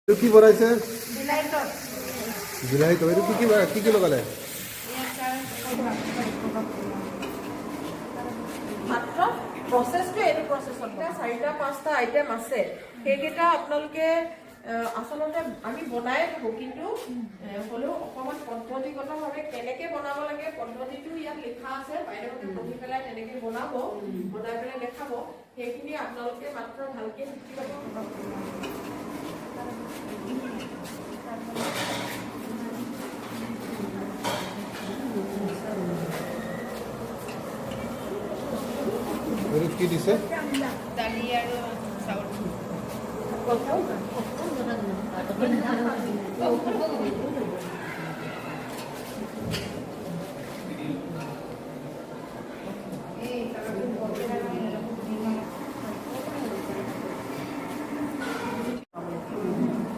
কি বনাইছে? বিলাহী তো এইটো কি লগালে? মাত্ৰ প্ৰচেছটো এইটো প্ৰচেছত 4-5টা আইটেম আছে। সেইকেইটা আপোনালোকে আচলতে আমি বনাই থাকোঁ, কিন্তু হ'লেও অকণমান পদ্ধতিগতভাৱে কেনেকৈ বনাব লাগে পদ্ধতিটো ইয়াত লিখা আছে। বাইদেউহঁতে পঢ়ি পেলাই তেনেকৈ বনাই পেলাই দেখাব। সেইখিনি আপোনালোকে মাত্ৰ ভালকৈ শিকি ল'ব। কি দিছে? দালি আৰু চাউল।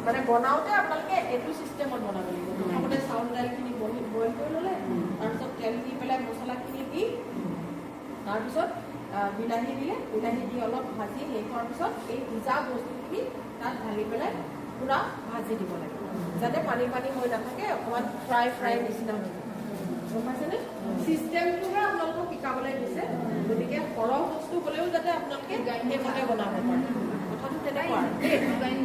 মানে বনাওঁতে আপোনালোকে এইটো চিষ্টেমত বনাব লাগিব। প্ৰথমতে চাউল দাইলখিনি বইল কৰি ল'লে, তাৰপিছত তেল দি পেলাই মছলাখিনি দি, তাৰপিছত বিলাহী দিলে, বিলাহী দি অলপ ভাজি শেষ হোৱাৰ পিছত এই ভিজা বস্তুখিনি তাত ঢালি পেলাই পূৰা ভাজি দিব লাগে, যাতে পানী হৈ নাথাকে, অকণমান ফ্ৰাই নিচিনা হৈ যায়। গম পাইছেনে? চিষ্টেমটোহে আপোনালোকক শিকাবলৈ দিছে। গতিকে সৰহ বস্তু হ'লেও যাতে আপোনালোকে সেইমতে বনাব পাৰে। কথাটো তেনেকুৱা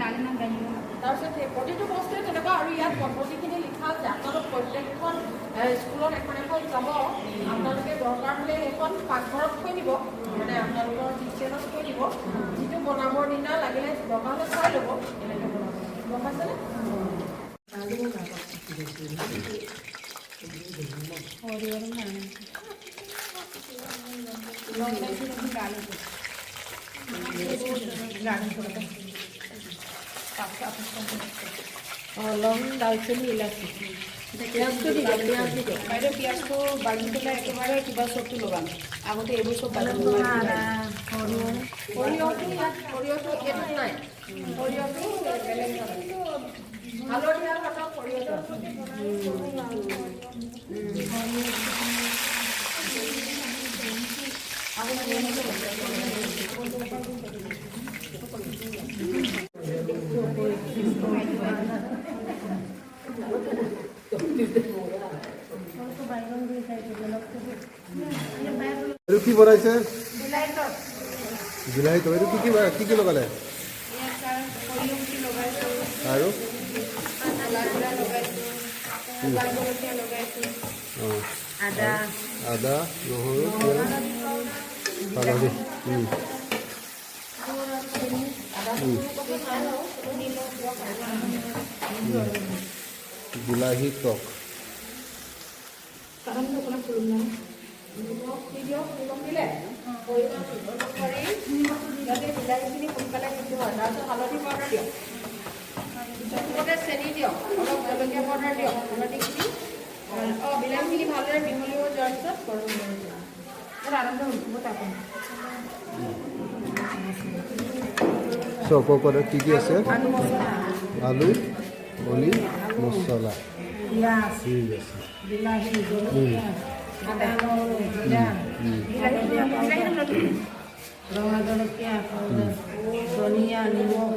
আৰু তাৰপিছত সেই প্ৰতিটো বস্তুৱে তেনেকুৱা। আৰু ইয়াত পদ্ধতিখিনি লিখা আছে। আপোনালোক প্ৰত্যেকখন স্কুলত এখন যাব, আপোনালোকে দৰকাৰ হ'লে সেইখন পাকঘৰত থৈ দিব, মানে আপোনালোকৰ কিচেনত থৈ দিব। যিটো বনাবৰ দিনা লাগিলে দৰকাৰ হ'লে চাই ল'ব কেনেকৈ বনাব। গম পাইছেনে? লং, দালচেনি, ইলাচি, পিঁয়াজটো দি দিয়ক। বাইদেউ পিঁয়াজটো বাজি পেলাই একেবাৰে কিবা চবটো লগাম। আগতে এইবোৰ চব বাজি সৰিয়হটো এইটোত নাই। সৰিয়হটো বেলেগ হালধীয়া পাতত সৰিয়হটো কি বনাইছে? বিলাহী তো এইটো কি লগালে? আৰু আদা, নহৰু, হালধি। বিলাহী টক। যাতে বিলাহীখিনি সোনকালে সিদ্ধ হয়। তাৰপিছত হালধি পাউডাৰ দিয়ক, লগতে চেনি দিয়ক, অলপ জলকীয়া পাউডাৰ দিয়ক, হালধিখিনি বিলাহীখিনি ভালদৰে মিহলি হৈ যোৱাৰ পিছত গৰম কৰি দিয়ক। কি আছে? আলু, কণী, মছলা, ঠিক আছে। ৰঙা জলকীয়া, ধনিয়া, নিমখ